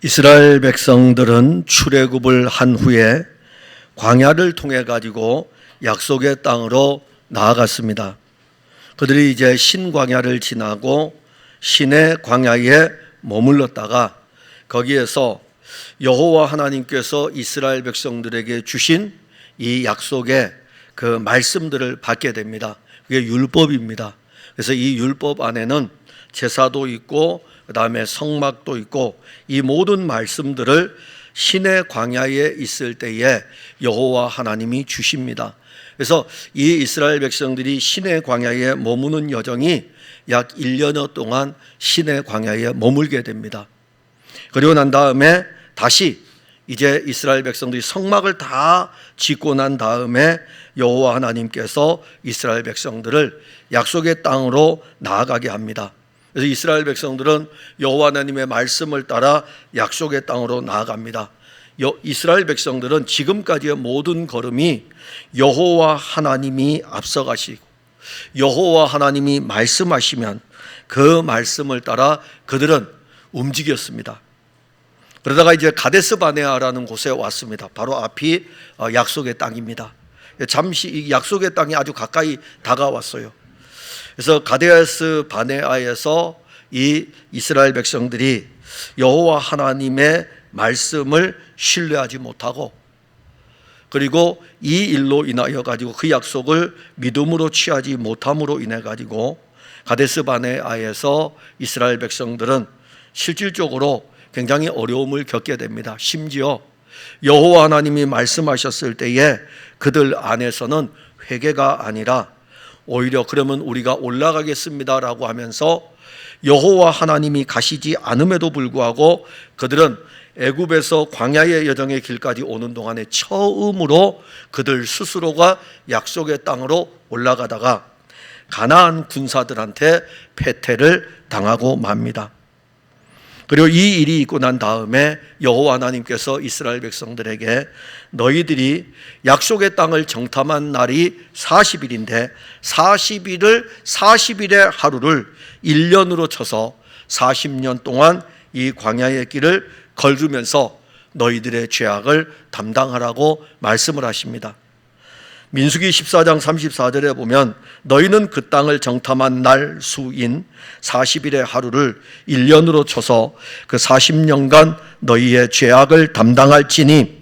이스라엘 백성들은 출애굽을 한 후에 광야를 통해 가지고 약속의 땅으로 나아갔습니다. 그들이 이제 신광야를 지나고 신의 광야에 머물렀다가 거기에서 여호와 하나님께서 이스라엘 백성들에게 주신 이 약속의 그 말씀들을 받게 됩니다. 그게 율법입니다. 그래서 이 율법 안에는 제사도 있고 그 다음에 성막도 있고 이 모든 말씀들을 신의 광야에 있을 때에 여호와 하나님이 주십니다. 그래서 이 이스라엘 백성들이 신의 광야에 머무는 여정이 약 1년여 동안 신의 광야에 머물게 됩니다. 그리고 난 다음에 다시 이제 이스라엘 백성들이 성막을 다 짓고 난 다음에 여호와 하나님께서 이스라엘 백성들을 약속의 땅으로 나아가게 합니다. 그래서 이스라엘 백성들은 여호와 하나님의 말씀을 따라 약속의 땅으로 나아갑니다. 이스라엘 백성들은 지금까지의 모든 걸음이 여호와 하나님이 앞서가시고 여호와 하나님이 말씀하시면 그 말씀을 따라 그들은 움직였습니다. 그러다가 이제 가데스 바네아라는 곳에 왔습니다. 바로 앞이 약속의 땅입니다. 잠시 이 약속의 땅이 아주 가까이 다가왔어요. 그래서 가데스 바네아에서 이 이스라엘 백성들이 여호와 하나님의 말씀을 신뢰하지 못하고 그리고 이 일로 인하여 가지고 그 약속을 믿음으로 취하지 못함으로 인해 가지고 가데스 바네아에서 이스라엘 백성들은 실질적으로 굉장히 어려움을 겪게 됩니다. 심지어 여호와 하나님이 말씀하셨을 때에 그들 안에서는 회개가 아니라 오히려 그러면 우리가 올라가겠습니다라고 하면서 여호와 하나님이 가시지 않음에도 불구하고 그들은 애굽에서 광야의 여정의 길까지 오는 동안에 처음으로 그들 스스로가 약속의 땅으로 올라가다가 가나안 군사들한테 패퇴를 당하고 맙니다. 그리고 이 일이 있고 난 다음에 여호와 하나님께서 이스라엘 백성들에게 너희들이 약속의 땅을 정탐한 날이 40일인데 40일의 하루를 1년으로 쳐서 40년 동안 이 광야의 길을 걸으면서 너희들의 죄악을 담당하라고 말씀을 하십니다. 민수기 14장 34절에 보면 너희는 그 땅을 정탐한 날 수인 40일의 하루를 1년으로 쳐서 그 40년간 너희의 죄악을 담당할지니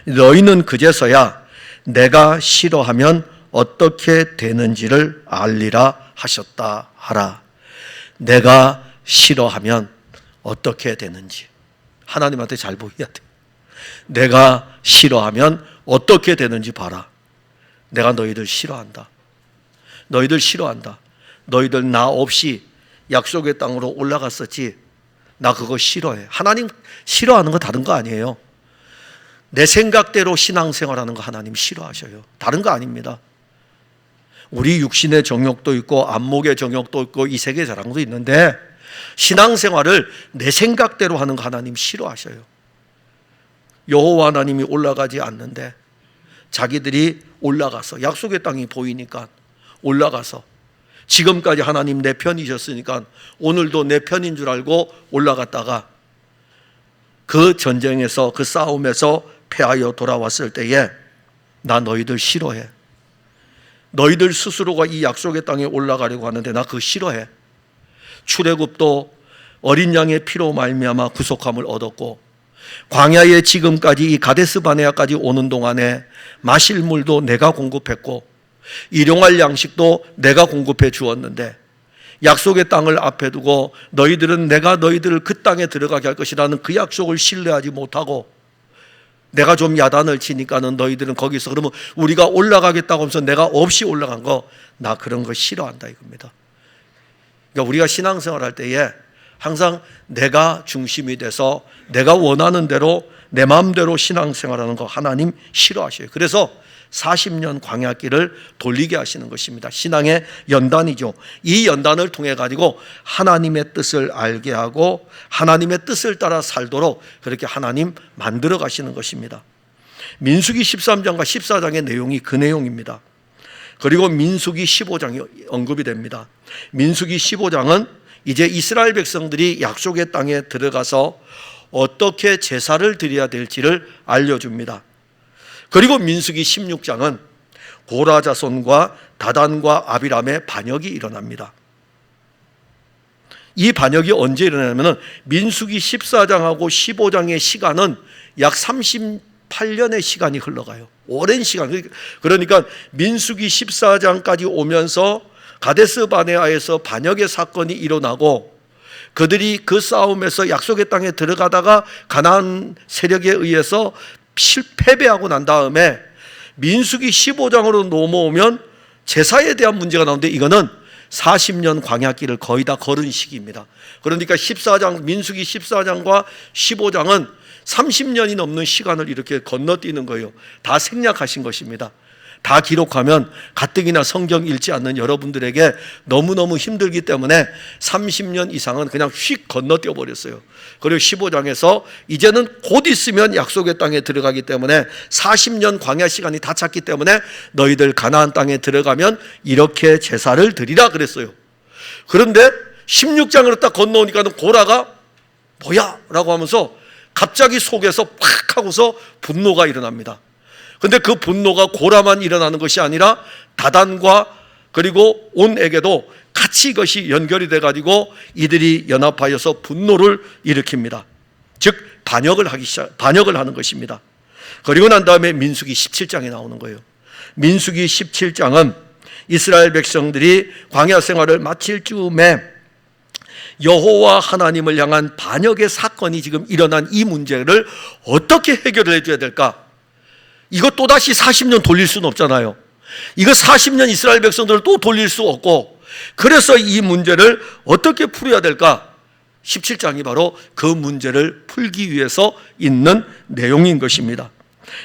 너희는 그제서야 내가 싫어하면 어떻게 되는지를 알리라 하셨다 하라. 내가 싫어하면 어떻게 되는지 하나님한테 잘 보여야 돼. 내가 싫어하면 어떻게 되는지 봐라. 내가 너희들 싫어한다. 너희들 싫어한다. 너희들 나 없이 약속의 땅으로 올라갔었지. 나 그거 싫어해. 하나님 싫어하는 거 다른 거 아니에요. 내 생각대로 신앙생활하는 거 하나님 싫어하셔요. 다른 거 아닙니다. 우리 육신의 정욕도 있고 안목의 정욕도 있고 이 세계 자랑도 있는데 신앙생활을 내 생각대로 하는 거 하나님 싫어하셔요. 여호와 하나님이 올라가지 않는데 자기들이 올라가서 약속의 땅이 보이니까 올라가서 지금까지 하나님 내 편이셨으니까 오늘도 내 편인 줄 알고 올라갔다가 그 전쟁에서 그 싸움에서 패하여 돌아왔을 때에 나 너희들 싫어해. 너희들 스스로가 이 약속의 땅에 올라가려고 하는데 나 그거 싫어해. 출애굽도 어린 양의 피로 말미암아 구속함을 얻었고 광야에 지금까지 이 가데스 바네아까지 오는 동안에 마실 물도 내가 공급했고 일용할 양식도 내가 공급해 주었는데 약속의 땅을 앞에 두고 너희들은 내가 너희들을 그 땅에 들어가게 할 것이라는 그 약속을 신뢰하지 못하고 내가 좀 야단을 치니까는 너희들은 거기서 그러면 우리가 올라가겠다고 하면서 내가 없이 올라간 거 나 그런 거 싫어한다 이겁니다. 그러니까 우리가 신앙생활 할 때에 항상 내가 중심이 돼서 내가 원하는 대로 내 마음대로 신앙생활하는 거 하나님 싫어하셔요. 그래서 40년 광야길을 돌리게 하시는 것입니다. 신앙의 연단이죠. 이 연단을 통해 가지고 하나님의 뜻을 알게 하고 하나님의 뜻을 따라 살도록 그렇게 하나님 만들어 가시는 것입니다. 민수기 13장과 14장의 내용이 그 내용입니다. 그리고 민수기 15장이 언급이 됩니다. 민수기 15장은 이제 이스라엘 백성들이 약속의 땅에 들어가서 어떻게 제사를 드려야 될지를 알려줍니다. 그리고 민수기 16장은 고라 자손과 다단과 아비람의 반역이 일어납니다. 이 반역이 언제 일어나냐면 민수기 14장하고 15장의 시간은 약 38년의 시간이 흘러가요. 오랜 시간. 그러니까 민수기 14장까지 오면서 가데스 바네아에서 반역의 사건이 일어나고 그들이 그 싸움에서 약속의 땅에 들어가다가 가나안 세력에 의해서 패배하고 난 다음에 민수기 15장으로 넘어오면 제사에 대한 문제가 나오는데 이거는 40년 광야길을 거의 다 걸은 시기입니다. 그러니까 민수기 14장과 15장은 30년이 넘는 시간을 이렇게 건너뛰는 거예요. 다 생략하신 것입니다. 다 기록하면 가뜩이나 성경 읽지 않는 여러분들에게 너무너무 힘들기 때문에 30년 이상은 그냥 휙 건너뛰어 버렸어요. 그리고 15장에서 이제는 곧 있으면 약속의 땅에 들어가기 때문에 40년 광야 시간이 다 찼기 때문에 너희들 가나안 땅에 들어가면 이렇게 제사를 드리라 그랬어요. 그런데 16장으로 딱 건너오니까 고라가 뭐야? 라고 하면서 갑자기 속에서 팍 하고서 분노가 일어납니다. 근데 그 분노가 고라만 일어나는 것이 아니라 다단과 그리고 온에게도 같이 이것이 연결이 돼가지고 이들이 연합하여서 분노를 일으킵니다. 즉 반역을 하는 것입니다. 그리고 난 다음에 민수기 17장이 나오는 거예요. 민수기 17장은 이스라엘 백성들이 광야 생활을 마칠 즈음에 여호와 하나님을 향한 반역의 사건이 지금 일어난 이 문제를 어떻게 해결을 해줘야 될까? 이거 또다시 40년 돌릴 수는 없잖아요. 이거 40년 이스라엘 백성들을 또 돌릴 수 없고, 그래서 이 문제를 어떻게 풀어야 될까? 17장이 바로 그 문제를 풀기 위해서 있는 내용인 것입니다.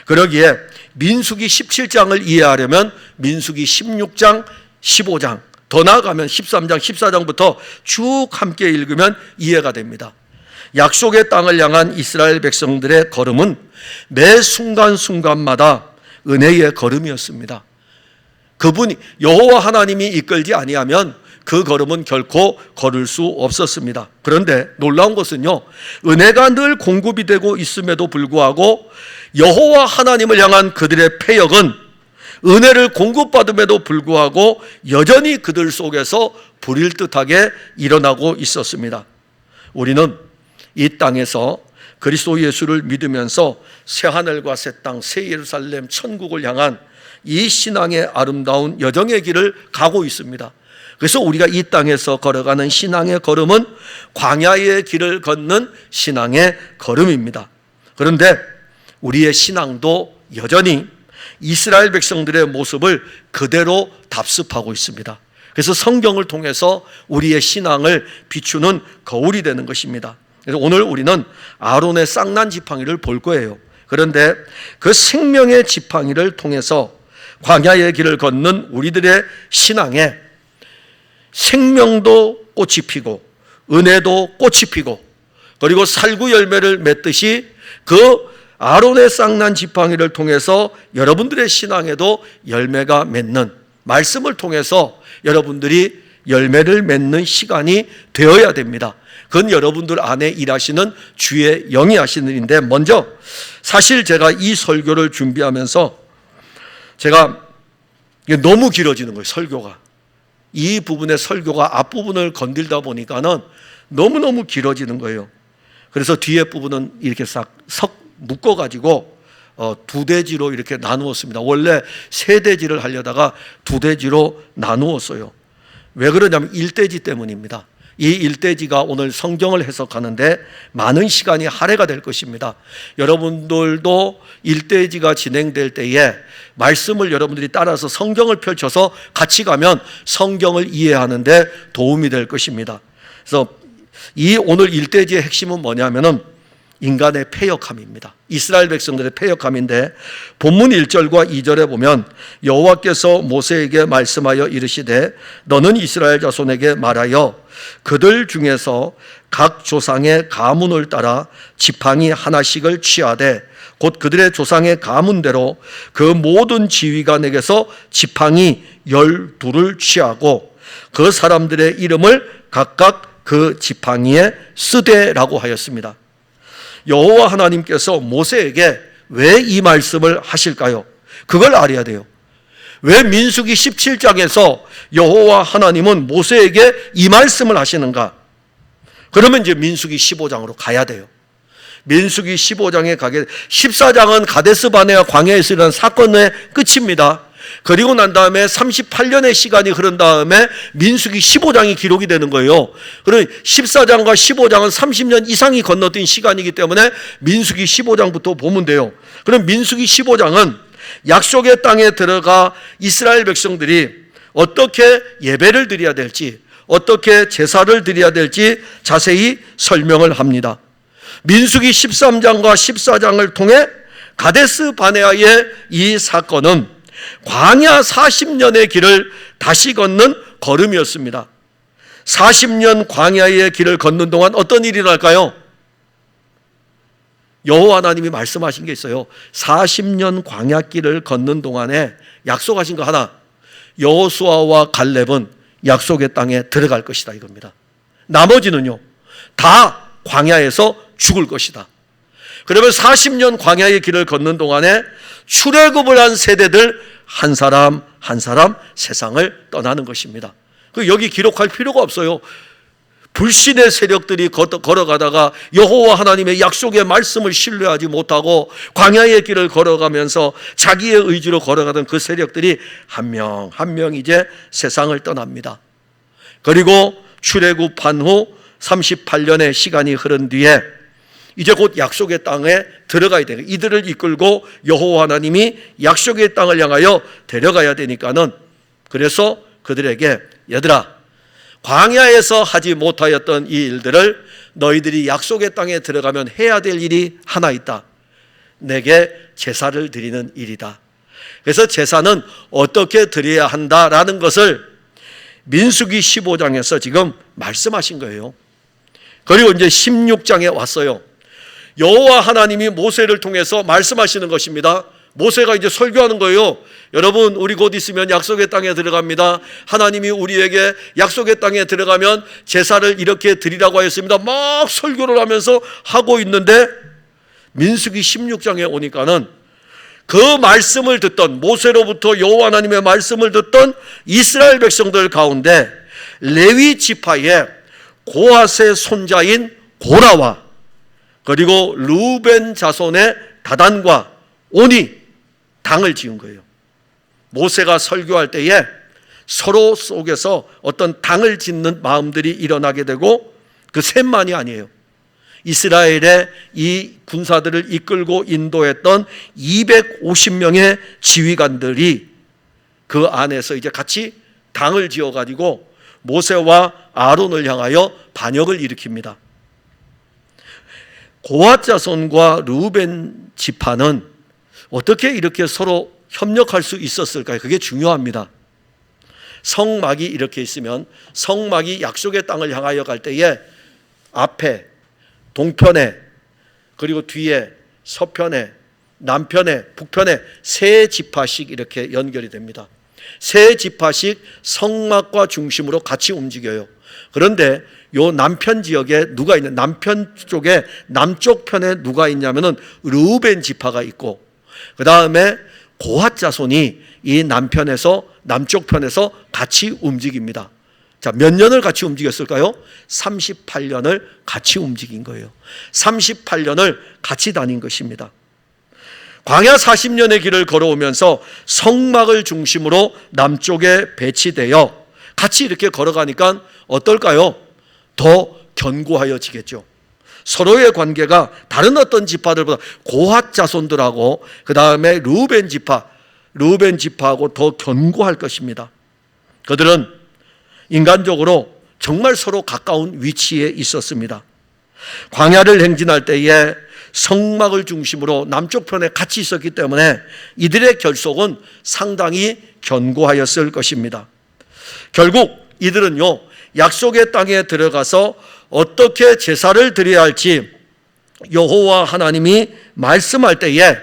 그러기에 민수기 17장을 이해하려면 민수기 16장, 15장, 더 나아가면 13장, 14장부터 쭉 함께 읽으면 이해가 됩니다. 약속의 땅을 향한 이스라엘 백성들의 걸음은 매 순간순간마다 은혜의 걸음이었습니다. 그분이 여호와 하나님이 이끌지 아니하면 그 걸음은 결코 걸을 수 없었습니다. 그런데 놀라운 것은요, 은혜가 늘 공급이 되고 있음에도 불구하고 여호와 하나님을 향한 그들의 패역은 은혜를 공급받음에도 불구하고 여전히 그들 속에서 불일듯하게 일어나고 있었습니다. 우리는 이 땅에서 그리스도 예수를 믿으면서 새하늘과 새 땅, 새 예루살렘, 천국을 향한 이 신앙의 아름다운 여정의 길을 가고 있습니다. 그래서 우리가 이 땅에서 걸어가는 신앙의 걸음은 광야의 길을 걷는 신앙의 걸음입니다. 그런데 우리의 신앙도 여전히 이스라엘 백성들의 모습을 그대로 답습하고 있습니다. 그래서 성경을 통해서 우리의 신앙을 비추는 거울이 되는 것입니다. 그래서 오늘 우리는 아론의 쌍난 지팡이를 볼 거예요. 그런데 그 생명의 지팡이를 통해서 광야의 길을 걷는 우리들의 신앙에 생명도 꽃이 피고 은혜도 꽃이 피고 그리고 살구 열매를 맺듯이 그 아론의 쌍난 지팡이를 통해서 여러분들의 신앙에도 열매가 맺는, 말씀을 통해서 여러분들이 열매를 맺는 시간이 되어야 됩니다. 그건 여러분들 안에 일하시는 주의 영이 하시는 일인데, 먼저 사실 제가 이 설교를 준비하면서 제가 너무 길어지는 거예요. 설교가 이 부분의 설교가 앞부분을 건들다 보니까는 너무너무 길어지는 거예요. 그래서 뒤에 부분은 이렇게 싹 묶어가지고 두 대지로 이렇게 나누었습니다. 원래 세 대지를 하려다가 두 대지로 나누었어요. 왜 그러냐면 일대지 때문입니다. 이 일대지가 오늘 성경을 해석하는데 많은 시간이 할애가 될 것입니다. 여러분들도 일대지가 진행될 때에 말씀을 여러분들이 따라서 성경을 펼쳐서 같이 가면 성경을 이해하는 데 도움이 될 것입니다. 그래서 이 오늘 일대지의 핵심은 뭐냐면은 인간의 패역함입니다. 이스라엘 백성들의 패역함인데, 본문 1절과 2절에 보면 여호와께서 모세에게 말씀하여 이르시되 너는 이스라엘 자손에게 말하여 그들 중에서 각 조상의 가문을 따라 지팡이 하나씩을 취하되 곧 그들의 조상의 가문대로 그 모든 지휘가 내게서 지팡이 12를 취하고 그 사람들의 이름을 각각 그 지팡이에 쓰되라고 하였습니다. 여호와 하나님께서 모세에게 왜 이 말씀을 하실까요? 그걸 알아야 돼요. 왜 민수기 17장에서 여호와 하나님은 모세에게 이 말씀을 하시는가? 그러면 이제 민수기 15장으로 가야 돼요. 민수기 15장에 가게, 14장은 가데스 바네아 광야에서 일어난 사건의 끝입니다. 그리고 난 다음에 38년의 시간이 흐른 다음에 민수기 15장이 기록이 되는 거예요. 그러면 14장과 15장은 30년 이상이 건너뛴 시간이기 때문에 민수기 15장부터 보면 돼요. 그럼 민수기 15장은 약속의 땅에 들어가 이스라엘 백성들이 어떻게 예배를 드려야 될지, 어떻게 제사를 드려야 될지 자세히 설명을 합니다. 민수기 13장과 14장을 통해 가데스 바네아의 이 사건은 광야 40년의 길을 다시 걷는 걸음이었습니다. 40년 광야의 길을 걷는 동안 어떤 일이 날까요? 여호와 하나님이 말씀하신 게 있어요. 40년 광야길을 걷는 동안에 약속하신 거 하나, 여호수아와 갈렙은 약속의 땅에 들어갈 것이다 이겁니다. 나머지는요 다 광야에서 죽을 것이다. 그러면 40년 광야의 길을 걷는 동안에 출애굽을 한 세대들 한 사람 한 사람 세상을 떠나는 것입니다. 여기 기록할 필요가 없어요. 불신의 세력들이 걸어가다가 여호와 하나님의 약속의 말씀을 신뢰하지 못하고 광야의 길을 걸어가면서 자기의 의지로 걸어가던 그 세력들이 한 명 한 명 이제 세상을 떠납니다. 그리고 출애굽한 후 38년의 시간이 흐른 뒤에 이제 곧 약속의 땅에 들어가야 돼요. 이들을 이끌고 여호와 하나님이 약속의 땅을 향하여 데려가야 되니까는, 그래서 그들에게 얘들아, 광야에서 하지 못하였던 이 일들을 너희들이 약속의 땅에 들어가면 해야 될 일이 하나 있다. 내게 제사를 드리는 일이다. 그래서 제사는 어떻게 드려야 한다라는 것을 민수기 15장에서 지금 말씀하신 거예요. 그리고 이제 16장에 왔어요. 여호와 하나님이 모세를 통해서 말씀하시는 것입니다. 모세가 이제 설교하는 거예요. 여러분, 우리 곧 있으면 약속의 땅에 들어갑니다. 하나님이 우리에게 약속의 땅에 들어가면 제사를 이렇게 드리라고 하였습니다. 막 설교를 하면서 하고 있는데 민수기 16장에 오니까는 그 말씀을 듣던, 모세로부터 여호와 하나님의 말씀을 듣던 이스라엘 백성들 가운데 레위 지파의 고핫의 손자인 고라와 그리고 루벤 자손의 다단과 온이 당을 지은 거예요. 모세가 설교할 때에 서로 속에서 어떤 당을 짓는 마음들이 일어나게 되고, 그 셋만이 아니에요. 이스라엘의 이 군사들을 이끌고 인도했던 250명의 지휘관들이 그 안에서 이제 같이 당을 지어가지고 모세와 아론을 향하여 반역을 일으킵니다. 고핫 자손과 르우벤 지파는 어떻게 이렇게 서로 협력할 수 있었을까요? 그게 중요합니다. 성막이 이렇게 있으면 성막이 약속의 땅을 향하여 갈 때에 앞에, 동편에, 그리고 뒤에, 서편에, 남편에, 북편에 세 지파씩 이렇게 연결이 됩니다. 세 지파씩 성막과 중심으로 같이 움직여요. 그런데 요 남편 지역에 누가 있는, 남편 쪽에 남쪽 편에 누가 있냐면은 르우벤 지파가 있고, 그 다음에 고핫 자손이 이 남편에서, 남쪽 편에서 같이 움직입니다. 자, 몇 년을 같이 움직였을까요? 38년을 같이 움직인 거예요. 38년을 같이 다닌 것입니다. 광야 40년의 길을 걸어오면서 성막을 중심으로 남쪽에 배치되어 같이 이렇게 걸어가니까 어떨까요? 더 견고하여지겠죠. 서로의 관계가 다른 어떤 지파들보다 고핫 자손들하고 그 다음에 르우벤 지파하고 더 견고할 것입니다. 그들은 인간적으로 정말 서로 가까운 위치에 있었습니다. 광야를 행진할 때에 성막을 중심으로 남쪽 편에 같이 있었기 때문에 이들의 결속은 상당히 견고하였을 것입니다. 결국 이들은요, 약속의 땅에 들어가서 어떻게 제사를 드려야 할지 여호와 하나님이 말씀할 때에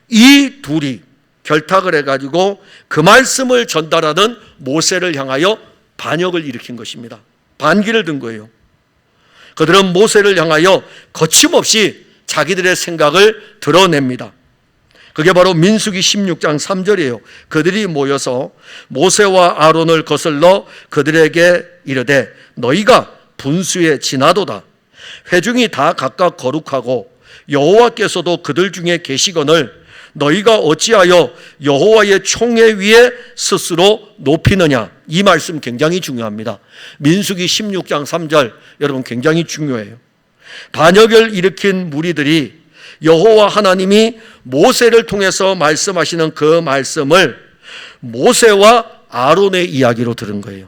이 둘이 결탁을 해가지고 그 말씀을 전달하는 모세를 향하여 반역을 일으킨 것입니다. 반기를 든 거예요. 그들은 모세를 향하여 거침없이 자기들의 생각을 드러냅니다. 그게 바로 민수기 16장 3절이에요. 그들이 모여서 모세와 아론을 거슬러 그들에게 이르되 너희가 분수에 지나도다. 회중이 다 각각 거룩하고 여호와께서도 그들 중에 계시거늘 너희가 어찌하여 여호와의 총회 위에 스스로 높이느냐. 이 말씀 굉장히 중요합니다. 민수기 16장 3절 여러분 굉장히 중요해요. 반역을 일으킨 무리들이 여호와 하나님이 모세를 통해서 말씀하시는 그 말씀을 모세와 아론의 이야기로 들은 거예요.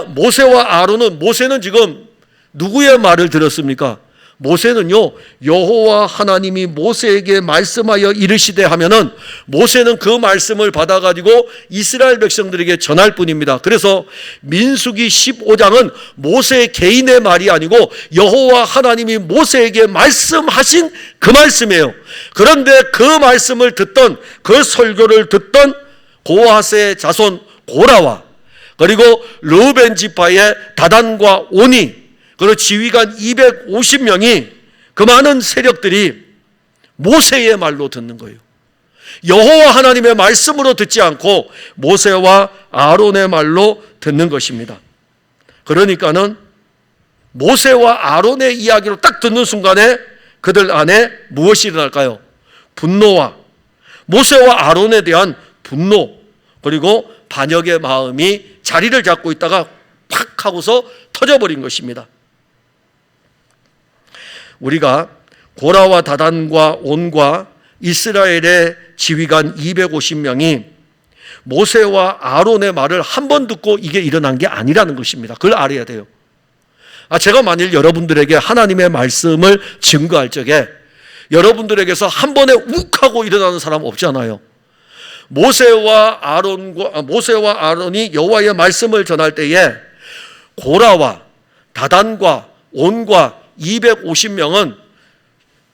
모세와 아론은, 모세는 지금 누구의 말을 들었습니까? 모세는요, 여호와 하나님이 모세에게 말씀하여 이르시되 하면은 모세는 그 말씀을 받아가지고 이스라엘 백성들에게 전할 뿐입니다. 그래서 민수기 15장은 모세 개인의 말이 아니고 여호와 하나님이 모세에게 말씀하신 그 말씀이에요. 그런데 그 말씀을 듣던, 그 설교를 듣던 고핫의 자손 고라와 그리고 르우벤 지파의 다단과 오니 그리고 지휘관 250명이 그 많은 세력들이 모세의 말로 듣는 거예요. 여호와 하나님의 말씀으로 듣지 않고 모세와 아론의 말로 듣는 것입니다. 그러니까는 모세와 아론의 이야기로 딱 듣는 순간에 그들 안에 무엇이 일어날까요? 분노와 모세와 아론에 대한 분노 그리고 반역의 마음이 자리를 잡고 있다가 팍 하고서 터져버린 것입니다. 우리가 고라와 다단과 온과 이스라엘의 지휘관 250명이 모세와 아론의 말을 한 번 듣고 이게 일어난 게 아니라는 것입니다. 그걸 알아야 돼요. 제가 만일 여러분들에게 하나님의 말씀을 증거할 적에 여러분들에게서 한 번에 욱 하고 일어나는 사람 없잖아요. 모세와 아론이 여호와의 말씀을 전할 때에 고라와 다단과 온과 250명은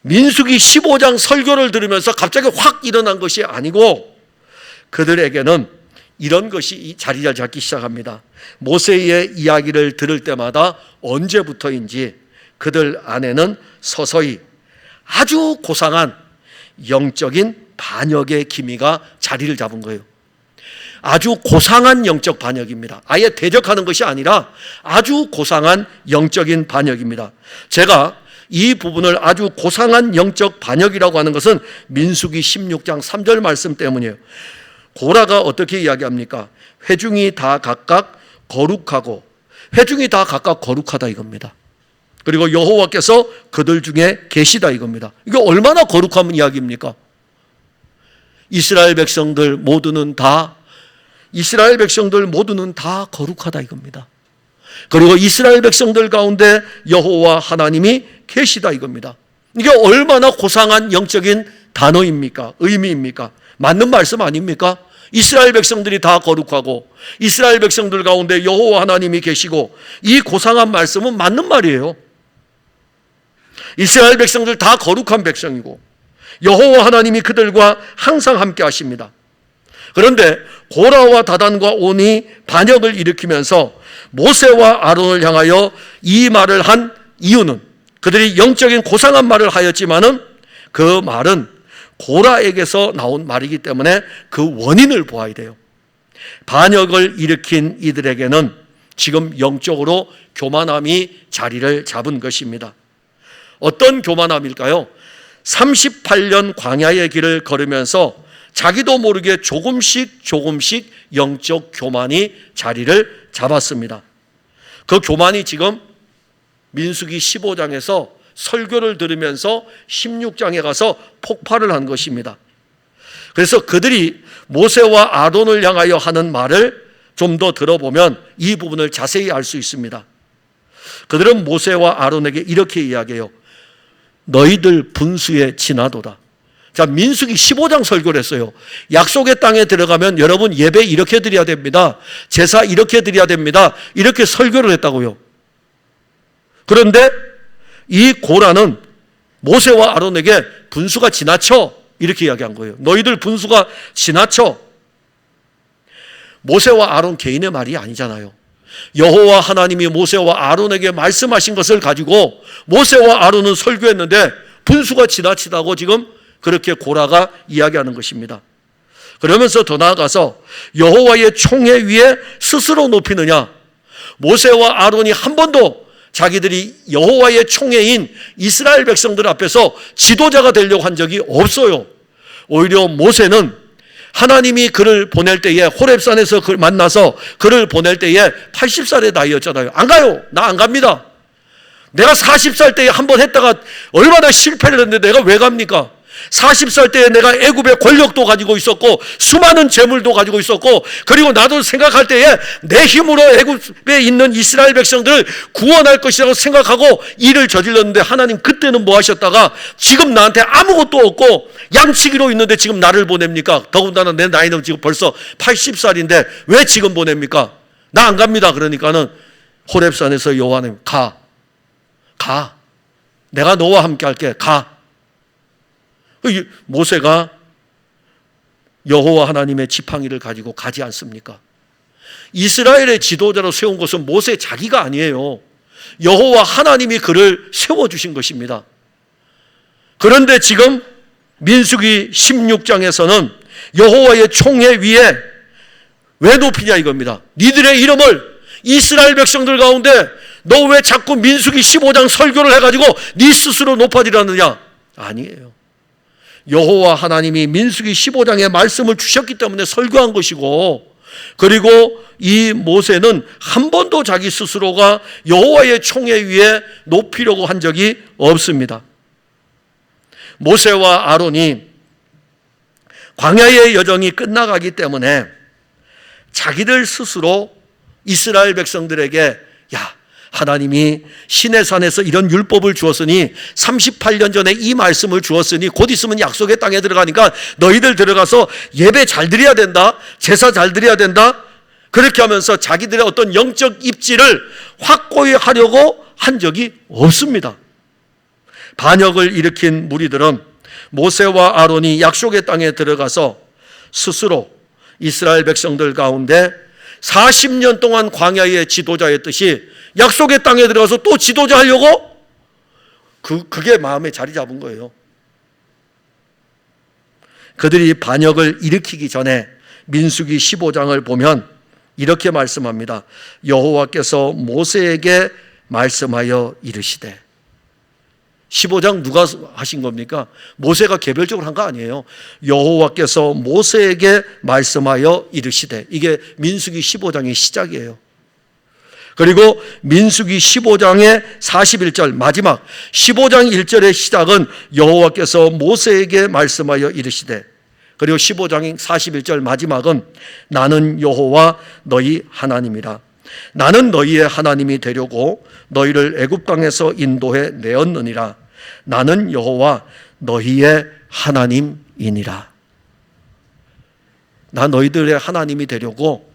민수기 15장 설교를 들으면서 갑자기 확 일어난 것이 아니고 그들에게는 이런 것이 자리를 잡기 시작합니다. 모세의 이야기를 들을 때마다 언제부터인지 그들 안에는 서서히 아주 고상한 영적인 반역의 기미가 자리를 잡은 거예요. 아주 고상한 영적 반역입니다. 아예 대적하는 것이 아니라 아주 고상한 영적인 반역입니다. 제가 이 부분을 아주 고상한 영적 반역이라고 하는 것은 민수기 16장 3절 말씀 때문이에요. 고라가 어떻게 이야기합니까? 회중이 다 각각 거룩하고, 회중이 다 각각 거룩하다 이겁니다. 그리고 여호와께서 그들 중에 계시다 이겁니다. 이게 얼마나 거룩한 이야기입니까? 이스라엘 백성들 모두는 다 거룩하다 이겁니다. 그리고 이스라엘 백성들 가운데 여호와 하나님이 계시다 이겁니다. 이게 얼마나 고상한 영적인 단어입니까? 의미입니까? 맞는 말씀 아닙니까? 이스라엘 백성들이 다 거룩하고 이스라엘 백성들 가운데 여호와 하나님이 계시고 이 고상한 말씀은 맞는 말이에요. 이스라엘 백성들 다 거룩한 백성이고 여호와 하나님이 그들과 항상 함께 하십니다. 그런데 고라와 다단과 온이 반역을 일으키면서 모세와 아론을 향하여 이 말을 한 이유는 그들이 영적인 고상한 말을 하였지만은 그 말은 고라에게서 나온 말이기 때문에 그 원인을 보아야 돼요. 반역을 일으킨 이들에게는 지금 영적으로 교만함이 자리를 잡은 것입니다. 어떤 교만함일까요? 38년 광야의 길을 걸으면서 자기도 모르게 조금씩 영적 교만이 자리를 잡았습니다. 그 교만이 지금 민수기 15장에서 설교를 들으면서 16장에 가서 폭발을 한 것입니다. 그래서 그들이 모세와 아론을 향하여 하는 말을 좀 더 들어보면 이 부분을 자세히 알 수 있습니다. 그들은 모세와 아론에게 이렇게 이야기해요. 너희들 분수에 지나도다. 자, 민수기 15장 설교를 했어요. 약속의 땅에 들어가면 여러분 예배 이렇게 드려야 됩니다. 제사 이렇게 드려야 됩니다. 이렇게 설교를 했다고요. 그런데 이 고라는 모세와 아론에게 분수가 지나쳐 이렇게 이야기한 거예요. 너희들 분수가 지나쳐. 모세와 아론 개인의 말이 아니잖아요. 여호와 하나님이 모세와 아론에게 말씀하신 것을 가지고 모세와 아론은 설교했는데 분수가 지나치다고 지금 그렇게 고라가 이야기하는 것입니다. 그러면서 더 나아가서 여호와의 총회 위에 스스로 높이느냐, 모세와 아론이 한 번도 자기들이 여호와의 총회인 이스라엘 백성들 앞에서 지도자가 되려고 한 적이 없어요. 오히려 모세는 하나님이 그를 보낼 때에 호렙산에서 그를 만나서 그를 보낼 때에 80살의 나이였잖아요. 안 가요. 나 안 갑니다. 내가 40살 때에 한 번 했다가 얼마나 실패를 했는데 내가 왜 갑니까? 40살 때에 내가 애굽의 권력도 가지고 있었고 수많은 재물도 가지고 있었고, 그리고 나도 생각할 때에 내 힘으로 애굽에 있는 이스라엘 백성들을 구원할 것이라고 생각하고 일을 저질렀는데 하나님 그때는 뭐 하셨다가 지금 나한테 아무것도 없고 양치기로 있는데 지금 나를 보냅니까? 더군다나 내 나이는 지금 벌써 80살인데 왜 지금 보냅니까? 나 안 갑니다. 그러니까는 호렙산에서 여호와 하나님 가. 내가 너와 함께 할게. 가. 모세가 여호와 하나님의 지팡이를 가지고 가지 않습니까? 이스라엘의 지도자로 세운 것은 모세 자기가 아니에요. 여호와 하나님이 그를 세워주신 것입니다. 그런데 지금 민수기 16장에서는 여호와의 총회 위에 왜 높이냐 이겁니다. 니들의 이름을 이스라엘 백성들 가운데 너 왜 자꾸 민수기 15장 설교를 해가지고 네 스스로 높아지라느냐? 아니에요. 여호와 하나님이 민수기 15장의 말씀을 주셨기 때문에 설교한 것이고, 그리고 이 모세는 한 번도 자기 스스로가 여호와의 총회 위에 높이려고 한 적이 없습니다. 모세와 아론이 광야의 여정이 끝나가기 때문에 자기들 스스로 이스라엘 백성들에게 야, 하나님이 시내산에서 이런 율법을 주었으니 38년 전에 이 말씀을 주었으니 곧 있으면 약속의 땅에 들어가니까 너희들 들어가서 예배 잘 드려야 된다, 제사 잘 드려야 된다, 그렇게 하면서 자기들의 어떤 영적 입지를 확고히 하려고 한 적이 없습니다. 반역을 일으킨 무리들은 모세와 아론이 약속의 땅에 들어가서 스스로 이스라엘 백성들 가운데 40년 동안 광야의 지도자였듯이 약속의 땅에 들어가서 또 지도자 하려고 그게 마음에 자리 잡은 거예요. 그들이 반역을 일으키기 전에 민수기 15장을 보면 이렇게 말씀합니다. 여호와께서 모세에게 말씀하여 이르시되. 15장 누가 하신 겁니까? 모세가 개별적으로 한 거 아니에요. 여호와께서 모세에게 말씀하여 이르시되. 이게 민수기 15장의 시작이에요. 그리고 민수기 15장의 41절 마지막 15장 1절의 시작은 여호와께서 모세에게 말씀하여 이르시되, 그리고 15장 41절 마지막은 나는 여호와 너희 하나님이라. 나는 너희의 하나님이 되려고 너희를 애굽 땅에서 인도해 내었느니라. 나는 여호와 너희의 하나님이니라. 나 너희들의 하나님이 되려고,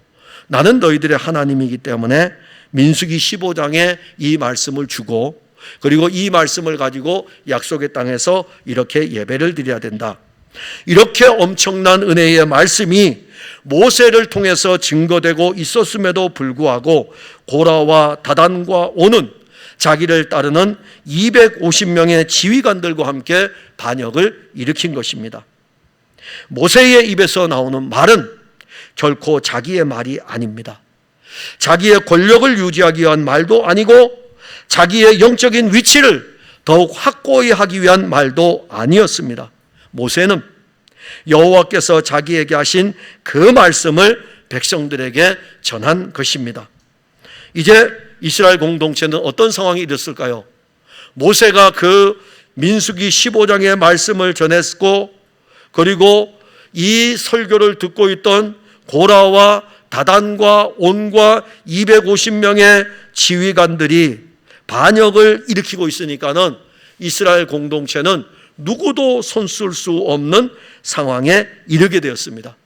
나는 너희들의 하나님이기 때문에 민수기 15장에 이 말씀을 주고, 그리고 이 말씀을 가지고 약속의 땅에서 이렇게 예배를 드려야 된다. 이렇게 엄청난 은혜의 말씀이 모세를 통해서 증거되고 있었음에도 불구하고 고라와 다단과 온은 자기를 따르는 250명의 지휘관들과 함께 반역을 일으킨 것입니다. 모세의 입에서 나오는 말은 결코 자기의 말이 아닙니다. 자기의 권력을 유지하기 위한 말도 아니고 자기의 영적인 위치를 더욱 확고히 하기 위한 말도 아니었습니다. 모세는 여호와께서 자기에게 하신 그 말씀을 백성들에게 전한 것입니다. 이제 이스라엘 공동체는 어떤 상황이 이랬을까요? 모세가 그 민수기 15장의 말씀을 전했고, 그리고 이 설교를 듣고 있던 고라와 다단과 온과 250명의 지휘관들이 반역을 일으키고 있으니까는 이스라엘 공동체는 누구도 손쓸 수 없는 상황에 이르게 되었습니다.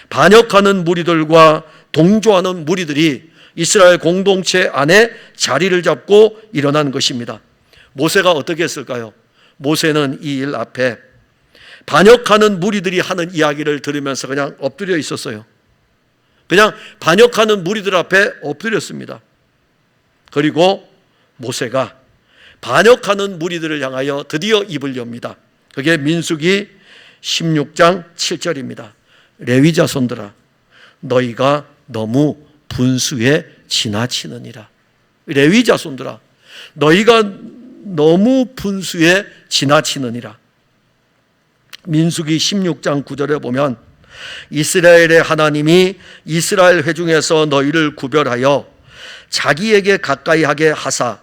반역하는 무리들과 동조하는 무리들이 이스라엘 공동체 안에 자리를 잡고 일어난 것입니다. 모세가 어떻게 했을까요? 모세는 이 일 앞에 반역하는 무리들이 하는 이야기를 들으면서 그냥 엎드려 있었어요. 그냥 반역하는 무리들 앞에 엎드렸습니다. 그리고 모세가 반역하는 무리들을 향하여 드디어 입을 엽니다. 그게 민수기 16장 7절입니다. 레위 자손들아, 너희가 너무 분수에 지나치느니라. 레위 자손들아, 너희가 너무 분수에 지나치느니라. 민수기 16장 9절에 보면 이스라엘의 하나님이 이스라엘 회중에서 너희를 구별하여 자기에게 가까이 하게 하사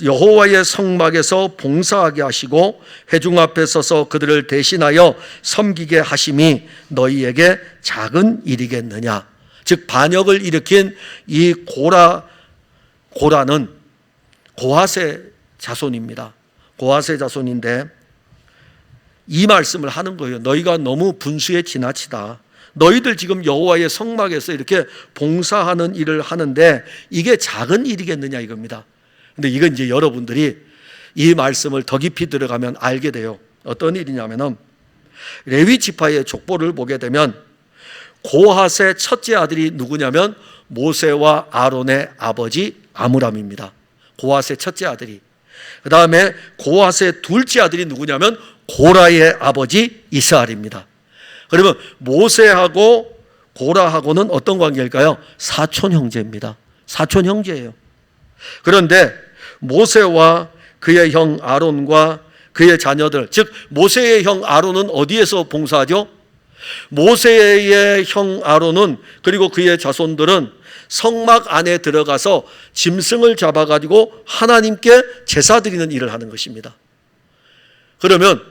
여호와의 성막에서 봉사하게 하시고 회중 앞에 서서 그들을 대신하여 섬기게 하심이 너희에게 작은 일이겠느냐. 즉 반역을 일으킨 이 고라는 고핫의 자손입니다. 고핫의 자손인데 이 말씀을 하는 거예요. 너희가 너무 분수에 지나치다. 너희들 지금 여호와의 성막에서 이렇게 봉사하는 일을 하는데 이게 작은 일이겠느냐 이겁니다. 근데 이건 이제 여러분들이 이 말씀을 더 깊이 들어가면 알게 돼요. 어떤 일이냐면은 레위 지파의 족보를 보게 되면 고핫의 첫째 아들이 누구냐면 모세와 아론의 아버지 아므람입니다. 고핫의 첫째 아들이. 그 다음에 고핫의 둘째 아들이 누구냐면 고라의 아버지 이스라엘입니다. 그러면 모세하고 고라하고는 어떤 관계일까요? 사촌 형제입니다. 사촌 형제예요. 그런데 모세와 그의 형 아론과 그의 자녀들, 즉 모세의 형 아론은 어디에서 봉사하죠? 모세의 형 아론은 그리고 그의 자손들은 성막 안에 들어가서 짐승을 잡아가지고 하나님께 제사 드리는 일을 하는 것입니다. 그러면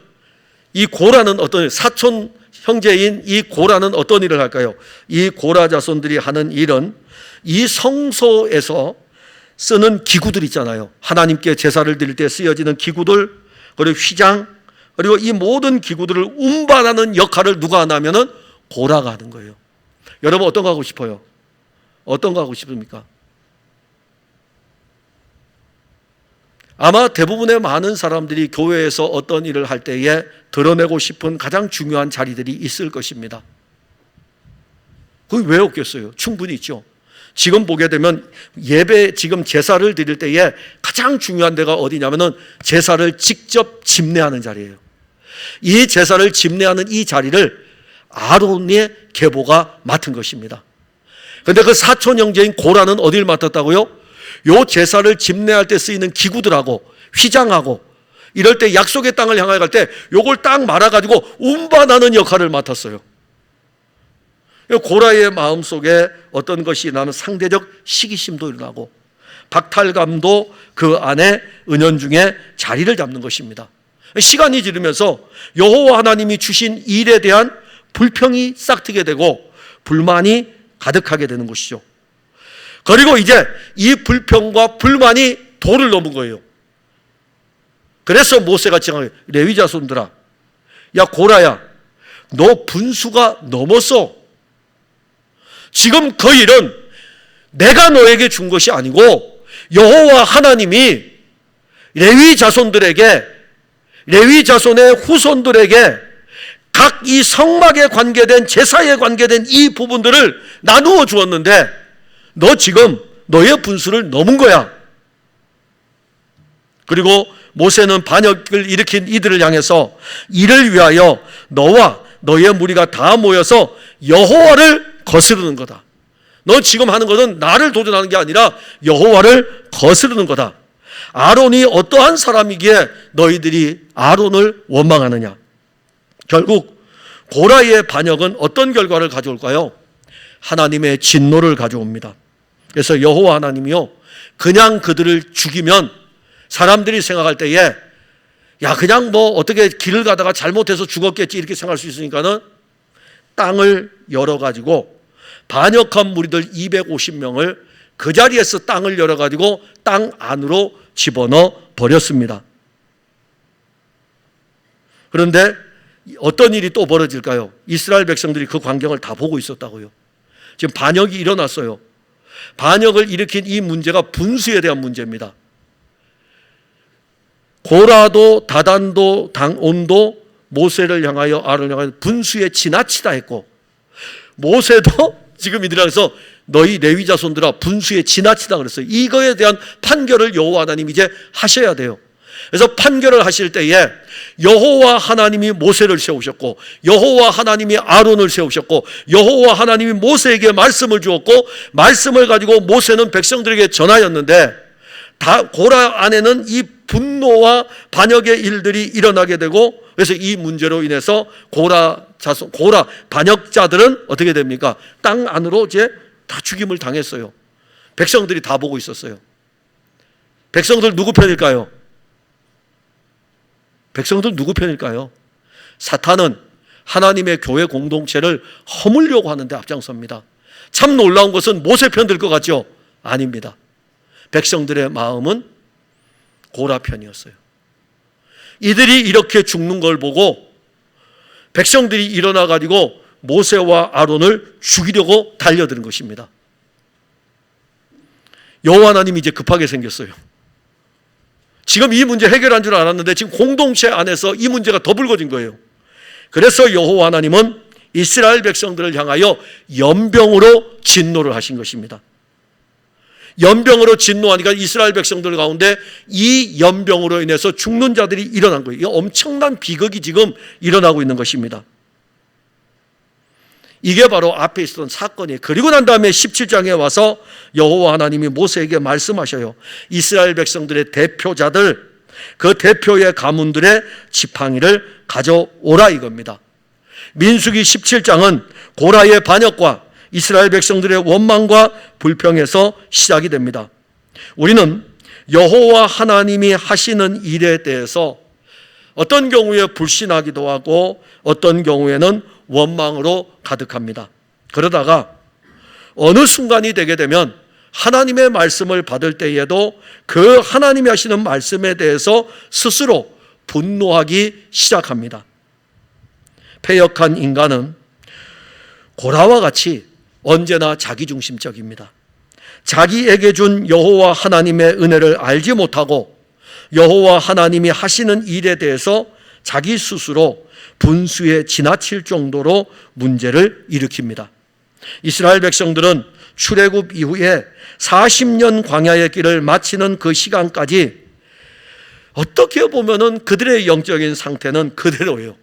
이 고라는 어떤 사촌 형제인 이 고라는 어떤 일을 할까요? 이 고라 자손들이 하는 일은 이 성소에서 쓰는 기구들 있잖아요. 하나님께 제사를 드릴 때 쓰여지는 기구들, 그리고 휘장, 그리고 이 모든 기구들을 운반하는 역할을 누가 하냐면은 고라가 하는 거예요. 여러분 어떤 거 하고 싶어요? 어떤 거 하고 싶습니까? 아마 대부분의 많은 사람들이 교회에서 어떤 일을 할 때에 드러내고 싶은 가장 중요한 자리들이 있을 것입니다. 그게 왜 없겠어요? 충분히 있죠. 지금 보게 되면 예배, 지금 제사를 드릴 때에 가장 중요한 데가 어디냐면은 제사를 직접 집례하는 자리예요. 이 제사를 집례하는 이 자리를 아론의 계보가 맡은 것입니다. 그런데 그 사촌 형제인 고라는 어디를 맡았다고요? 요 제사를 집례할 때 쓰이는 기구들하고 휘장하고 이럴 때 약속의 땅을 향해 갈 때 요걸 딱 말아가지고 운반하는 역할을 맡았어요. 고라의 마음속에 어떤 것이 나는 상대적 시기심도 일어나고 박탈감도 그 안에 은연중에 자리를 잡는 것입니다. 시간이 지르면서 여호와 하나님이 주신 일에 대한 불평이 싹트게 되고 불만이 가득하게 되는 것이죠. 그리고 이제 이 불평과 불만이 도를 넘은 거예요. 그래서 모세가 지금 레위 자손들아, 야 고라야, 너 분수가 넘었어. 지금 그 일은 내가 너에게 준 것이 아니고 여호와 하나님이 레위 자손들에게, 레위 자손의 후손들에게 각 이 성막에 관계된 제사에 관계된 이 부분들을 나누어 주었는데 너 지금 너의 분수를 넘은 거야. 그리고 모세는 반역을 일으킨 이들을 향해서 이를 위하여 너와 너의 무리가 다 모여서 여호와를 거스르는 거다. 너 지금 하는 것은 나를 도전하는 게 아니라 여호와를 거스르는 거다. 아론이 어떠한 사람이기에 너희들이 아론을 원망하느냐. 결국 고라의 반역은 어떤 결과를 가져올까요? 하나님의 진노를 가져옵니다. 그래서 여호와 하나님이요, 그냥 그들을 죽이면 사람들이 생각할 때에 야 그냥 뭐 어떻게 길을 가다가 잘못해서 죽었겠지 이렇게 생각할 수 있으니까는 땅을 열어가지고 반역한 무리들 250명을 그 자리에서 땅을 열어가지고 땅 안으로 집어넣어 버렸습니다. 그런데 어떤 일이 또 벌어질까요? 이스라엘 백성들이 그 광경을 다 보고 있었다고요. 지금 반역이 일어났어요. 반역을 일으킨 이 문제가 분수에 대한 문제입니다. 고라도 다단도 온도 모세를 향하여 아론을 향하여 분수에 지나치다 했고 모세도 지금 이들에서 너희 레위 자손들아 분수에 지나치다 그랬어요. 이거에 대한 판결을 여호와 하나님이 이제 하셔야 돼요. 그래서 판결을 하실 때에 여호와 하나님이 모세를 세우셨고 여호와 하나님이 아론을 세우셨고 여호와 하나님이 모세에게 말씀을 주었고 말씀을 가지고 모세는 백성들에게 전하였는데 다 고라 안에는 이 분노와 반역의 일들이 일어나게 되고 그래서 이 문제로 인해서 고라 반역자들은 어떻게 됩니까? 땅 안으로 이제 다 죽임을 당했어요. 백성들이 다 보고 있었어요. 백성들 누구 편일까요? 백성들 누구 편일까요? 사탄은 하나님의 교회 공동체를 허물려고 하는데 앞장섭니다. 참 놀라운 것은 모세 편 들 것 같죠? 아닙니다. 백성들의 마음은 고라 편이었어요. 이들이 이렇게 죽는 걸 보고 백성들이 일어나 가지고 모세와 아론을 죽이려고 달려드는 것입니다. 여호와 하나님이 이제 급하게 생겼어요. 지금 이 문제 해결한 줄 알았는데 지금 공동체 안에서 이 문제가 더 불거진 거예요. 그래서 여호와 하나님은 이스라엘 백성들을 향하여 연병으로 진노를 하신 것입니다. 연병으로 진노하니까 이스라엘 백성들 가운데 이 연병으로 인해서 죽는 자들이 일어난 거예요. 이 엄청난 비극이 지금 일어나고 있는 것입니다. 이게 바로 앞에 있었던 사건이에요. 그리고 난 다음에 17장에 와서 여호와 하나님이 모세에게 말씀하셔요. 이스라엘 백성들의 대표자들, 그 대표의 가문들의 지팡이를 가져오라 이겁니다. 민수기 17장은 고라의 반역과 이스라엘 백성들의 원망과 불평에서 시작이 됩니다. 우리는 여호와 하나님이 하시는 일에 대해서 어떤 경우에 불신하기도 하고 어떤 경우에는 원망으로 가득합니다. 그러다가 어느 순간이 되게 되면 하나님의 말씀을 받을 때에도 그 하나님이 하시는 말씀에 대해서 스스로 분노하기 시작합니다. 패역한 인간은 고라와 같이 언제나 자기중심적입니다. 자기에게 준 여호와 하나님의 은혜를 알지 못하고 여호와 하나님이 하시는 일에 대해서 자기 스스로 분수에 지나칠 정도로 문제를 일으킵니다. 이스라엘 백성들은 출애굽 이후에 40년 광야의 길을 마치는 그 시간까지 어떻게 보면은 그들의 영적인 상태는 그대로예요.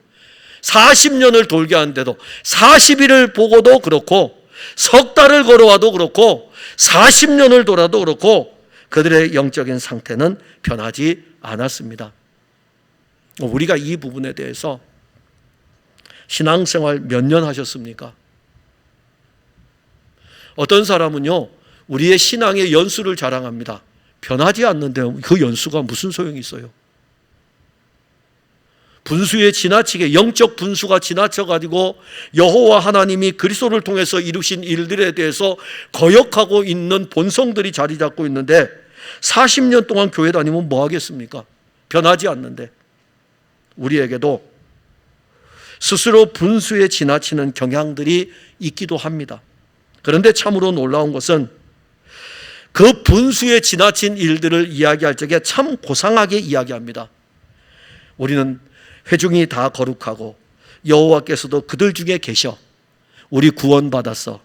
40년을 돌게 하는데도 40일을 보고도 그렇고 석 달을 걸어와도 그렇고 40년을 돌아도 그렇고 그들의 영적인 상태는 변하지 않았습니다. 우리가 이 부분에 대해서 신앙생활 몇 년 하셨습니까? 어떤 사람은요, 우리의 신앙의 연수를 자랑합니다. 변하지 않는데 그 연수가 무슨 소용이 있어요? 분수에 지나치게 영적 분수가 지나쳐가지고 여호와 하나님이 그리스도를 통해서 이루신 일들에 대해서 거역하고 있는 본성들이 자리 잡고 있는데 40년 동안 교회 다니면 뭐 하겠습니까? 변하지 않는데. 우리에게도 스스로 분수에 지나치는 경향들이 있기도 합니다. 그런데 참으로 놀라운 것은 그 분수에 지나친 일들을 이야기할 적에 참 고상하게 이야기합니다. 우리는 회중이 다 거룩하고 여호와께서도 그들 중에 계셔. 우리 구원받았어.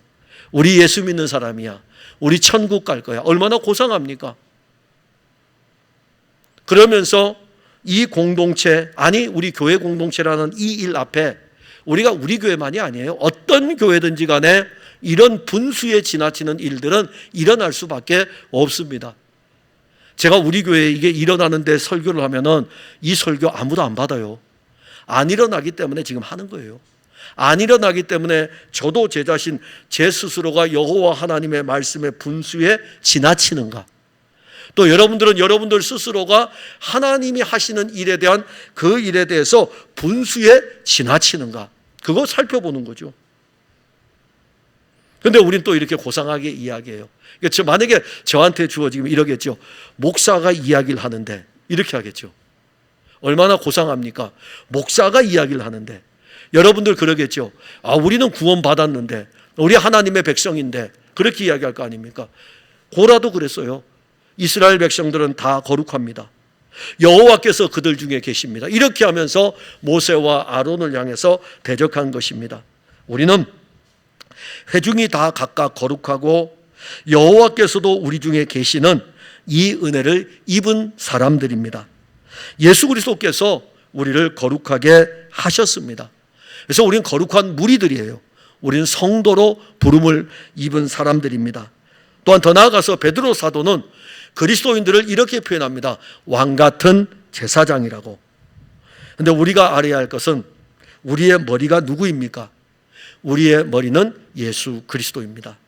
우리 예수 믿는 사람이야. 우리 천국 갈 거야. 얼마나 고상합니까? 그러면서 이 공동체, 아니 우리 교회 공동체라는 이 일 앞에 우리가 우리 교회만이 아니에요. 어떤 교회든지 간에 이런 분수에 지나치는 일들은 일어날 수밖에 없습니다. 제가 우리 교회에 이게 일어나는데 설교를 하면은 이 설교 아무도 안 받아요. 안 일어나기 때문에 지금 하는 거예요. 안 일어나기 때문에 저도 제 자신, 제 스스로가 여호와 하나님의 말씀의 분수에 지나치는가, 또 여러분들은 여러분들 스스로가 하나님이 하시는 일에 대한 그 일에 대해서 분수에 지나치는가, 그거 살펴보는 거죠. 그런데 우린 또 이렇게 고상하게 이야기해요. 그러니까 만약에 저한테 주어지면 이러겠죠. 목사가 이야기를 하는데, 이렇게 하겠죠. 얼마나 고상합니까? 목사가 이야기를 하는데. 여러분들 그러겠죠. 아, 우리는 구원받았는데, 우리 하나님의 백성인데, 그렇게 이야기할 거 아닙니까? 고라도 그랬어요. 이스라엘 백성들은 다 거룩합니다. 여호와께서 그들 중에 계십니다. 이렇게 하면서 모세와 아론을 향해서 대적한 것입니다. 우리는 회중이 다 각각 거룩하고 여호와께서도 우리 중에 계시는 이 은혜를 입은 사람들입니다. 예수 그리스도께서 우리를 거룩하게 하셨습니다. 그래서 우리는 거룩한 무리들이에요. 우리는 성도로 부름을 입은 사람들입니다. 또한 더 나아가서 베드로 사도는 그리스도인들을 이렇게 표현합니다. 왕 같은 제사장이라고. 그런데 우리가 알아야 할 것은 우리의 머리가 누구입니까? 우리의 머리는 예수 그리스도입니다.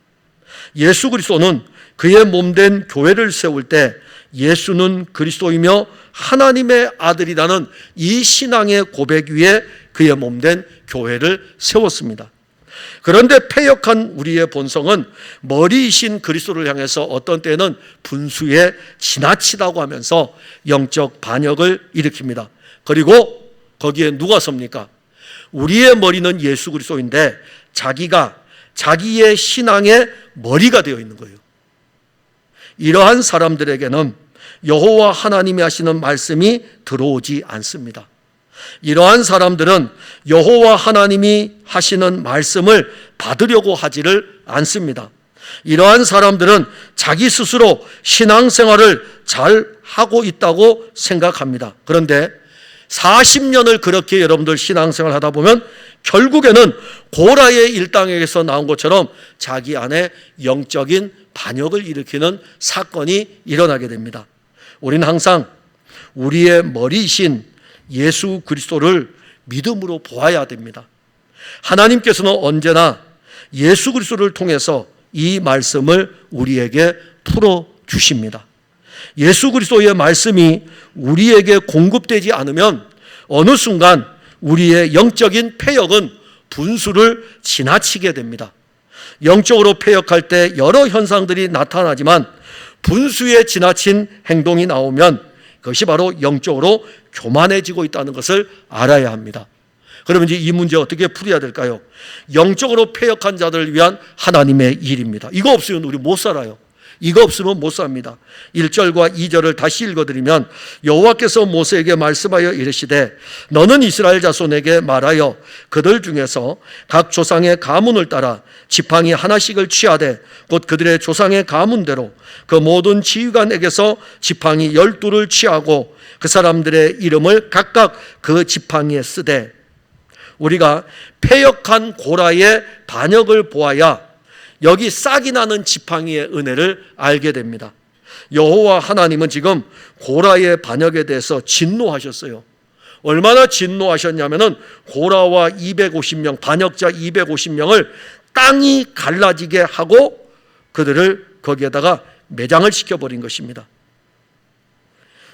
예수 그리스도는 그의 몸된 교회를 세울 때 예수는 그리스도이며 하나님의 아들이라는 이 신앙의 고백 위에 그의 몸된 교회를 세웠습니다. 그런데 패역한 우리의 본성은 머리이신 그리스도를 향해서 어떤 때는 분수에 지나치다고 하면서 영적 반역을 일으킵니다. 그리고 거기에 누가 섭니까? 우리의 머리는 예수 그리스도인데 자기가 자기의 신앙의 머리가 되어 있는 거예요. 이러한 사람들에게는 여호와 하나님이 하시는 말씀이 들어오지 않습니다. 이러한 사람들은 여호와 하나님이 하시는 말씀을 받으려고 하지를 않습니다. 이러한 사람들은 자기 스스로 신앙생활을 잘 하고 있다고 생각합니다. 그런데 40년을 그렇게 여러분들 신앙생활 하다 보면 결국에는 고라의 일당에게서 나온 것처럼 자기 안에 영적인 반역을 일으키는 사건이 일어나게 됩니다. 우리는 항상 우리의 머리이신 예수 그리스도를 믿음으로 보아야 됩니다. 하나님께서는 언제나 예수 그리스도를 통해서 이 말씀을 우리에게 풀어주십니다. 예수 그리스도의 말씀이 우리에게 공급되지 않으면 어느 순간 우리의 영적인 패역은 분수를 지나치게 됩니다. 영적으로 패역할 때 여러 현상들이 나타나지만 분수에 지나친 행동이 나오면 그것이 바로 영적으로 교만해지고 있다는 것을 알아야 합니다. 그러면 이제 이 문제 어떻게 풀어야 될까요? 영적으로 패역한 자들을 위한 하나님의 일입니다. 이거 없으면 우리 못 살아요. 이거 없으면 못 삽니다. 1절과 2절을 다시 읽어드리면 여호와께서 모세에게 말씀하여 이르시되 너는 이스라엘 자손에게 말하여 그들 중에서 각 조상의 가문을 따라 지팡이 하나씩을 취하되 곧 그들의 조상의 가문대로 그 모든 지휘관에게서 지팡이 12를 취하고 그 사람들의 이름을 각각 그 지팡이에 쓰되. 우리가 패역한 고라의 반역을 보아야 여기 싹이 나는 지팡이의 은혜를 알게 됩니다. 여호와 하나님은 지금 고라의 반역에 대해서 진노하셨어요. 얼마나 진노하셨냐면은 고라와 250명, 반역자 250명을 땅이 갈라지게 하고 그들을 거기에다가 매장을 시켜버린 것입니다.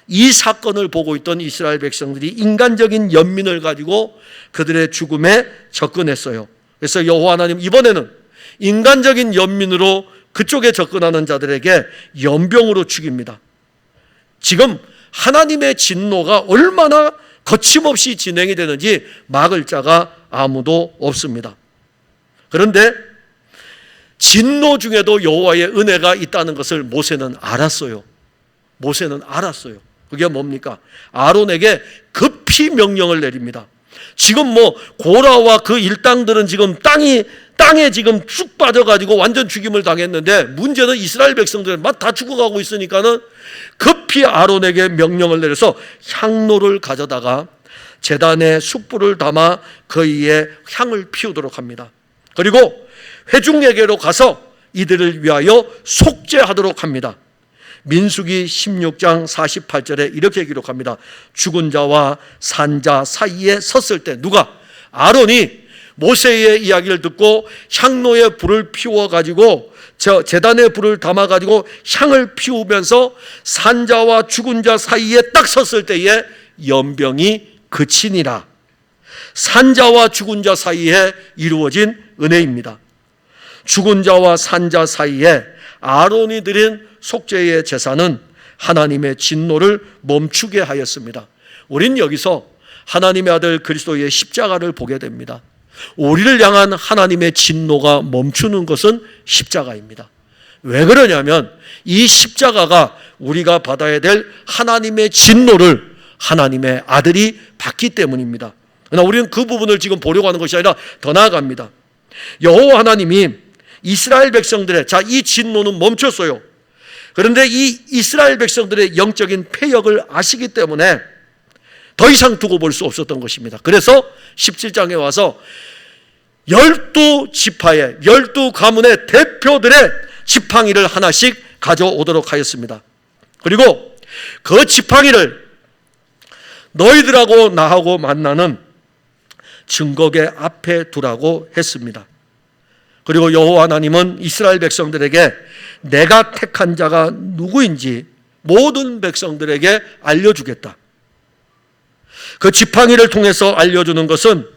이 사건을 보고 있던 이스라엘 백성들이 인간적인 연민을 가지고 그들의 죽음에 접근했어요. 그래서 여호와 하나님 이번에는 인간적인 연민으로 그쪽에 접근하는 자들에게 연병으로 죽입니다. 지금 하나님의 진노가 얼마나 거침없이 진행이 되는지 막을 자가 아무도 없습니다. 그런데 진노 중에도 여호와의 은혜가 있다는 것을 모세는 알았어요. 모세는 알았어요. 그게 뭡니까? 아론에게 급히 명령을 내립니다. 지금 고라와 그 일당들은 지금 땅에 지금 쑥 빠져가지고 완전 죽임을 당했는데 문제는 이스라엘 백성들은 막 다 죽어가고 있으니까는 급히 아론에게 명령을 내려서 향로를 가져다가 제단에 숯불을 담아 그 위에 향을 피우도록 합니다. 그리고 회중에게로 가서 이들을 위하여 속죄하도록 합니다. 민수기 16장 48절에 이렇게 기록합니다. 죽은 자와 산 자 사이에 섰을 때 누가? 아론이 모세의 이야기를 듣고 향로에 불을 피워가지고 제단에 불을 담아가지고 향을 피우면서 산자와 죽은 자 사이에 딱 섰을 때에 연병이 그치니라. 산자와 죽은 자 사이에 이루어진 은혜입니다. 죽은 자와 산자 사이에 아론이 드린 속죄의 제사는 하나님의 진노를 멈추게 하였습니다. 우린 여기서 하나님의 아들 그리스도의 십자가를 보게 됩니다. 우리를 향한 하나님의 진노가 멈추는 것은 십자가입니다. 왜 그러냐면 이 십자가가 우리가 받아야 될 하나님의 진노를 하나님의 아들이 받기 때문입니다. 그러나 우리는 그 부분을 지금 보려고 하는 것이 아니라 더 나아갑니다. 여호와 하나님이 이스라엘 백성들의 이 진노는 멈췄어요. 그런데 이 이스라엘 백성들의 영적인 패역을 아시기 때문에 더 이상 두고 볼 수 없었던 것입니다. 그래서 17장에 와서 12지파의 12가문의 대표들의 지팡이를 하나씩 가져오도록 하였습니다. 그리고 그 지팡이를 너희들하고 나하고 만나는 증거계 앞에 두라고 했습니다. 그리고 여호와 하나님은 이스라엘 백성들에게 내가 택한 자가 누구인지 모든 백성들에게 알려주겠다. 그 지팡이를 통해서 알려주는 것은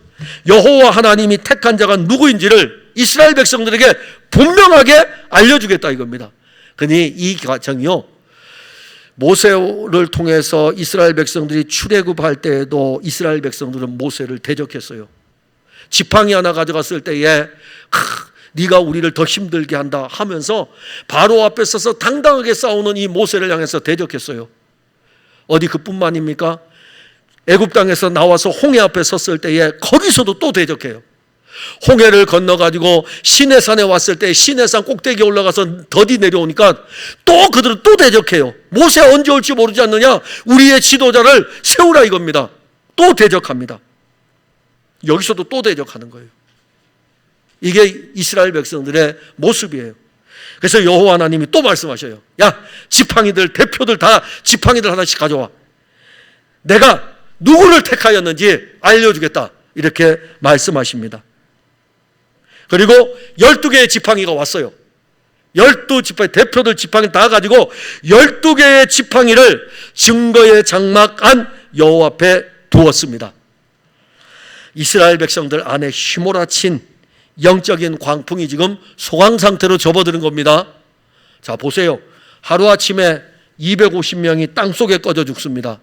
여호와 하나님이 택한 자가 누구인지를 이스라엘 백성들에게 분명하게 알려주겠다 이겁니다. 그러니 이 과정이요, 모세를 통해서 이스라엘 백성들이 출애굽할 때에도 이스라엘 백성들은 모세를 대적했어요. 지팡이 하나 가져갔을 때에 네가 우리를 더 힘들게 한다 하면서 바로 앞에 서서 당당하게 싸우는 이 모세를 향해서 대적했어요. 어디 그뿐만입니까? 애굽 땅에서 나와서 홍해 앞에 섰을 때에 거기서도 또 대적해요. 홍해를 건너가지고 시내산에 왔을 때 시내산 꼭대기에 올라가서 더디 내려오니까 또 그들은 또 대적해요. 모세 언제 올지 모르지 않느냐, 우리의 지도자를 세우라 이겁니다. 또 대적합니다. 여기서도 또 대적하는 거예요. 이게 이스라엘 백성들의 모습이에요. 그래서 여호와 하나님이 또 말씀하셔요. 야, 지팡이들 대표들 다 지팡이들 하나씩 가져와. 내가 누구를 택하였는지 알려주겠다. 이렇게 말씀하십니다. 그리고 12개의 지팡이가 왔어요. 12지팡이 대표들 지팡이 다 가지고 12개의 지팡이를 증거의 장막 안 여호와 앞에 두었습니다. 이스라엘 백성들 안에 휘몰아친 영적인 광풍이 지금 소강 상태로 접어드는 겁니다. 자, 보세요. 하루아침에 250명이 땅속에 꺼져 죽습니다.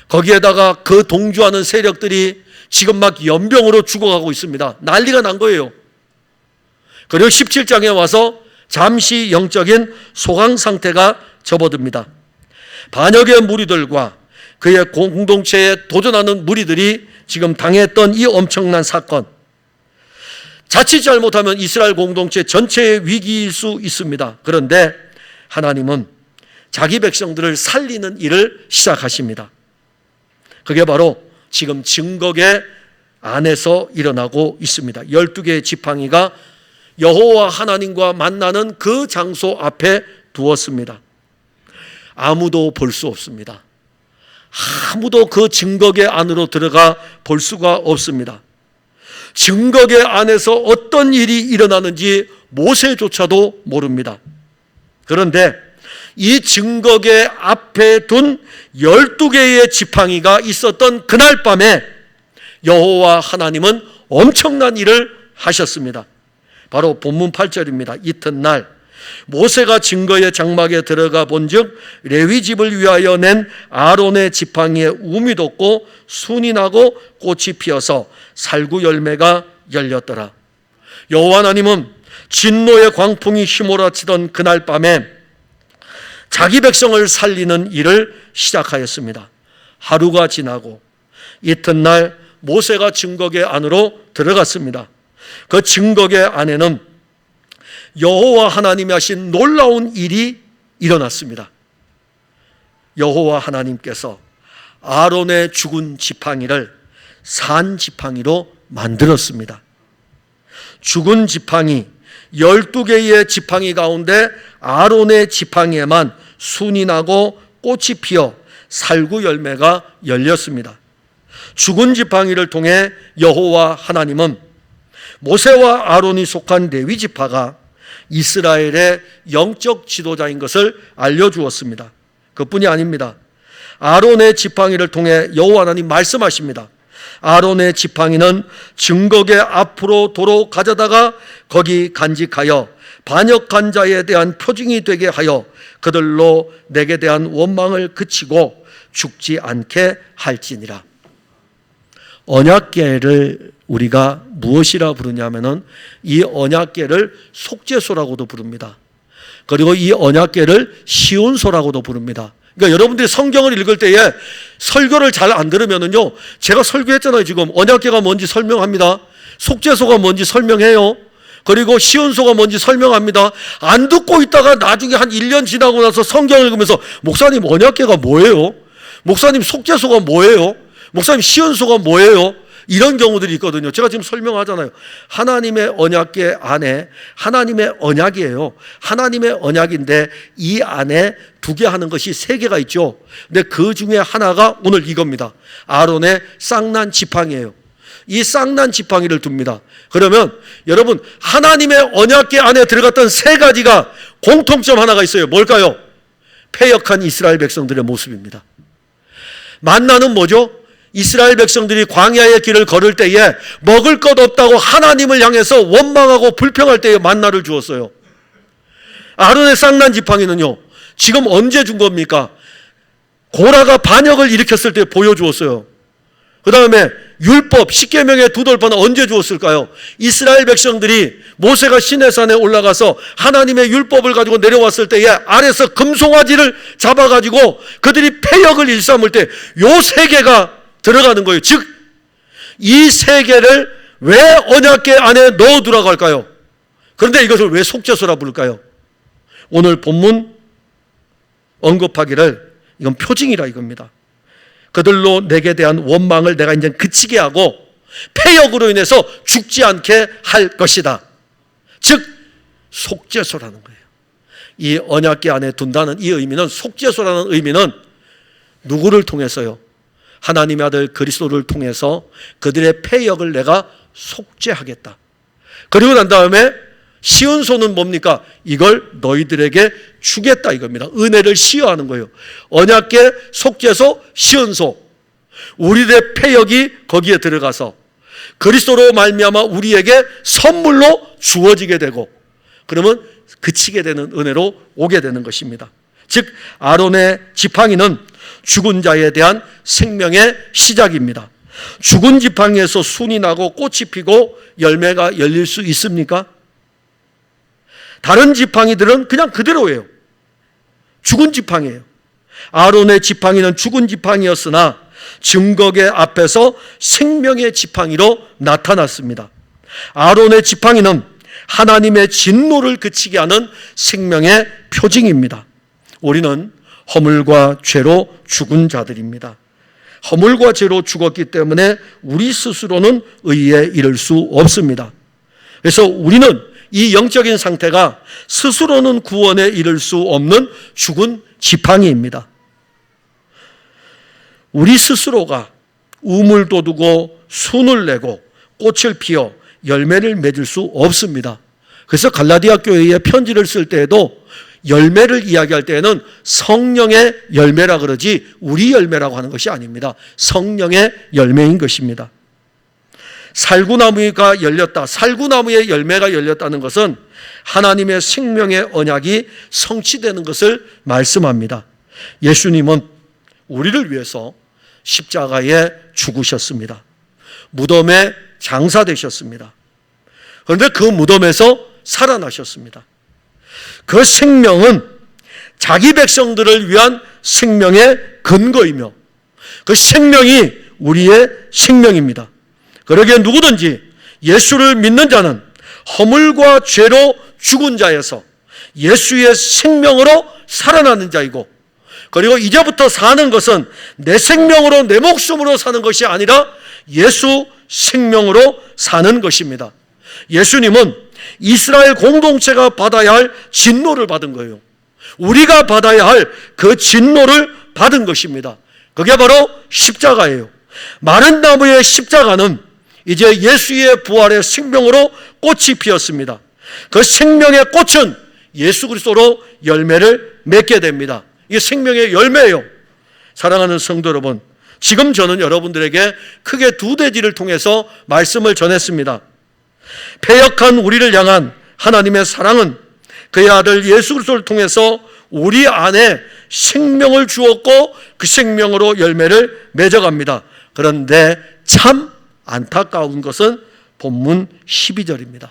거기에다가 그 동조하는 세력들이 지금 막 연병으로 죽어가고 있습니다. 난리가 난 거예요. 그리고 17장에 와서 잠시 영적인 소강 상태가 접어듭니다. 반역의 무리들과 그의 공동체에 도전하는 무리들이 지금 당했던 이 엄청난 사건, 자칫 잘못하면 이스라엘 공동체 전체의 위기일 수 있습니다. 그런데 하나님은 자기 백성들을 살리는 일을 시작하십니다. 그게 바로 지금 증거계 안에서 일어나고 있습니다. 12개의 지팡이가 여호와 하나님과 만나는 그 장소 앞에 두었습니다. 아무도 볼 수 없습니다. 아무도 그 증거계 안으로 들어가 볼 수가 없습니다. 증거계 안에서 어떤 일이 일어나는지 모세조차도 모릅니다. 그런데 이 증거계 앞에 둔 12개의 지팡이가 있었던 그날 밤에 여호와 하나님은 엄청난 일을 하셨습니다. 바로 본문 8절입니다. 이튿날 모세가 증거의 장막에 들어가 본즉 레위 집을 위하여 낸 아론의 지팡이에 움이 돋고 순이 나고 꽃이 피어서 살구 열매가 열렸더라. 여호와 하나님은 진노의 광풍이 휘몰아치던 그날 밤에 자기 백성을 살리는 일을 시작하였습니다. 하루가 지나고 이튿날 모세가 증거계 안으로 들어갔습니다. 그 증거계 안에는 여호와 하나님이 하신 놀라운 일이 일어났습니다. 여호와 하나님께서 아론의 죽은 지팡이를 산 지팡이로 만들었습니다. 죽은 지팡이 12개의 지팡이 가운데 아론의 지팡이에만 순이 나고 꽃이 피어 살구 열매가 열렸습니다. 죽은 지팡이를 통해 여호와 하나님은 모세와 아론이 속한 레위 지파가 이스라엘의 영적 지도자인 것을 알려주었습니다. 그뿐이 아닙니다. 아론의 지팡이를 통해 여호와 하나님 말씀하십니다. 아론의 지팡이는 증거계 앞으로 도로 가져다가 거기 간직하여 반역한 자에 대한 표징이 되게 하여 그들로 내게 대한 원망을 그치고 죽지 않게 할지니라. 언약궤를 우리가 무엇이라 부르냐면은 이 언약궤를 속죄소라고도 부릅니다. 그리고 이 언약궤를 시온소라고도 부릅니다. 그러니까 여러분들이 성경을 읽을 때에 설교를 잘 안 들으면은요, 제가 설교했잖아요. 지금 언약궤가 뭔지 설명합니다. 속죄소가 뭔지 설명해요. 그리고 시온소가 뭔지 설명합니다. 안 듣고 있다가 나중에 한 1년 지나고 나서 성경 읽으면서 목사님 언약궤가 뭐예요? 목사님 속죄소가 뭐예요? 목사님 시온소가 뭐예요? 이런 경우들이 있거든요. 제가 지금 설명하잖아요. 하나님의 언약궤 안에 하나님의 언약이에요. 하나님의 언약인데 이 안에 두게 하는 것이 3개가 있죠. 근데 그 중에 하나가 오늘 이겁니다. 아론의 쌍난 지팡이에요. 이 쌍난 지팡이를 둡니다. 그러면 여러분, 하나님의 언약궤 안에 들어갔던 3가지가 공통점 하나가 있어요. 뭘까요? 패역한 이스라엘 백성들의 모습입니다. 만나는 뭐죠? 이스라엘 백성들이 광야의 길을 걸을 때에 먹을 것 없다고 하나님을 향해서 원망하고 불평할 때에 만나를 주었어요. 아론의 쌍난 지팡이는요, 지금 언제 준 겁니까? 고라가 반역을 일으켰을 때 보여주었어요. 그 다음에 율법, 십계명의 2돌판은 언제 주었을까요? 이스라엘 백성들이 모세가 시내산에 올라가서 하나님의 율법을 가지고 내려왔을 때에 아래서 금송아지를 잡아가지고 그들이 패역을 일삼을 때 요 3개가 들어가는 거예요. 즉, 이 3개를 왜 언약궤 안에 넣어두라고 할까요? 그런데 이것을 왜 속죄소라 부를까요? 오늘 본문 언급하기를 이건 표징이라 이겁니다. 그들로 내게 대한 원망을 내가 이제 그치게 하고 패역으로 인해서 죽지 않게 할 것이다. 즉 속죄소라는 거예요. 이 언약궤 안에 둔다는 이 의미는, 속죄소라는 의미는 누구를 통해서요? 하나님의 아들 그리스도를 통해서 그들의 패역을 내가 속죄하겠다. 그리고 난 다음에 시온소는 뭡니까? 이걸 너희들에게 주겠다 이겁니다. 은혜를 시효하는 거예요. 언약궤, 속죄소, 시온소. 우리들의 패역이 거기에 들어가서 그리스도로 말미암아 우리에게 선물로 주어지게 되고, 그러면 그치게 되는 은혜로 오게 되는 것입니다. 즉 아론의 지팡이는 죽은 자에 대한 생명의 시작입니다. 죽은 지팡이에서 순이 나고 꽃이 피고 열매가 열릴 수 있습니까? 다른 지팡이들은 그냥 그대로예요. 죽은 지팡이에요. 아론의 지팡이는 죽은 지팡이였으나 증거계 앞에서 생명의 지팡이로 나타났습니다. 아론의 지팡이는 하나님의 진노를 그치게 하는 생명의 표징입니다. 우리는 허물과 죄로 죽은 자들입니다. 허물과 죄로 죽었기 때문에 우리 스스로는 의에 이를 수 없습니다. 그래서 우리는 이 영적인 상태가 스스로는 구원에 이를 수 없는 죽은 지팡이입니다. 우리 스스로가 우물 돋우고 순을 내고 꽃을 피워 열매를 맺을 수 없습니다. 그래서 갈라디아 교회에 편지를 쓸 때에도 열매를 이야기할 때에는 성령의 열매라 그러지 우리 열매라고 하는 것이 아닙니다. 성령의 열매인 것입니다. 살구나무가 열렸다. 살구나무의 열매가 열렸다는 것은 하나님의 생명의 언약이 성취되는 것을 말씀합니다. 예수님은 우리를 위해서 십자가에 죽으셨습니다. 무덤에 장사되셨습니다. 그런데 그 무덤에서 살아나셨습니다. 그 생명은 자기 백성들을 위한 생명의 근거이며 그 생명이 우리의 생명입니다. 그러기에 누구든지 예수를 믿는 자는 허물과 죄로 죽은 자에서 예수의 생명으로 살아나는 자이고, 그리고 이제부터 사는 것은 내 생명으로 내 목숨으로 사는 것이 아니라 예수 생명으로 사는 것입니다. 예수님은 이스라엘 공동체가 받아야 할 진노를 받은 거예요. 우리가 받아야 할 그 진노를 받은 것입니다. 그게 바로 십자가예요. 마른 나무의 십자가는 이제 예수의 부활의 생명으로 꽃이 피었습니다. 그 생명의 꽃은 예수 그리스도로 열매를 맺게 됩니다. 이게 생명의 열매예요. 사랑하는 성도 여러분, 지금 저는 여러분들에게 크게 2대지를 통해서 말씀을 전했습니다. 패역한 우리를 향한 하나님의 사랑은 그의 아들 예수 그리스도를 통해서 우리 안에 생명을 주었고 그 생명으로 열매를 맺어갑니다. 그런데 참 안타까운 것은 본문 12절입니다.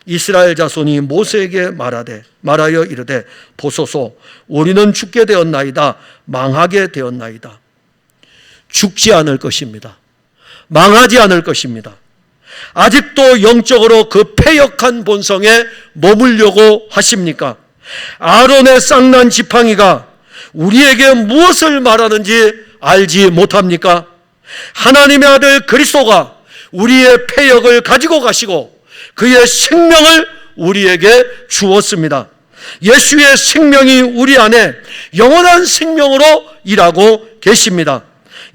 이스라엘 자손이 모세에게 말하여 이르되 보소서 우리는 죽게 되었나이다. 망하게 되었나이다. 죽지 않을 것입니다. 망하지 않을 것입니다. 아직도 영적으로 그 패역한 본성에 머물려고 하십니까? 아론의 쌍난 지팡이가 우리에게 무엇을 말하는지 알지 못합니까? 하나님의 아들 그리스도가 우리의 패역을 가지고 가시고 그의 생명을 우리에게 주었습니다. 예수의 생명이 우리 안에 영원한 생명으로 일하고 계십니다.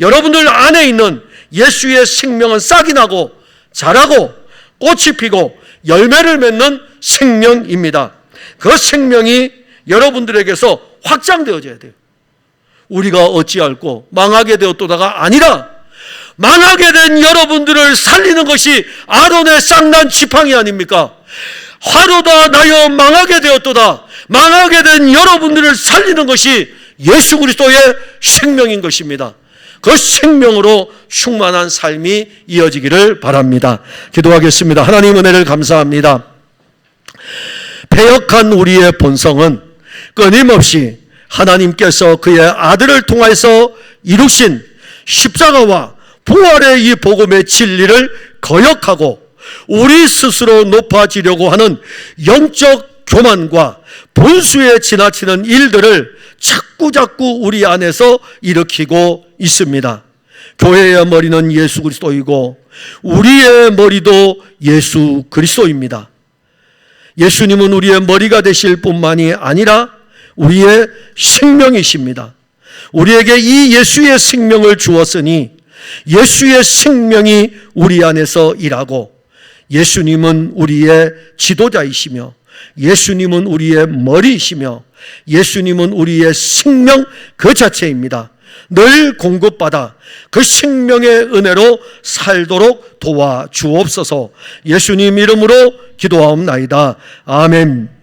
여러분들 안에 있는 예수의 생명은 싹이 나고 자라고 꽃이 피고 열매를 맺는 생명입니다. 그 생명이 여러분들에게서 확장되어져야 돼요. 우리가 어찌할꼬 망하게 되었도다가 아니라 망하게 된 여러분들을 살리는 것이 아론의 쌍난 지팡이 아닙니까? 화로다 나여 망하게 되었도다. 망하게 된 여러분들을 살리는 것이 예수 그리스도의 생명인 것입니다. 그 생명으로 충만한 삶이 이어지기를 바랍니다. 기도하겠습니다. 하나님 은혜를 감사합니다. 패역한 우리의 본성은 끊임없이 하나님께서 그의 아들을 통해서 이루신 십자가와 부활의 이 복음의 진리를 거역하고 우리 스스로 높아지려고 하는 영적 교만과 본수에 지나치는 일들을 자꾸자꾸 우리 안에서 일으키고 있습니다. 교회의 머리는 예수 그리스도이고 우리의 머리도 예수 그리스도입니다. 예수님은 우리의 머리가 되실 뿐만이 아니라 우리의 생명이십니다. 우리에게 이 예수의 생명을 주었으니 예수의 생명이 우리 안에서 일하고 예수님은 우리의 지도자이시며 예수님은 우리의 머리이시며 예수님은 우리의 생명 그 자체입니다. 늘 공급받아 그 생명의 은혜로 살도록 도와주옵소서. 예수님 이름으로 기도하옵나이다. 아멘.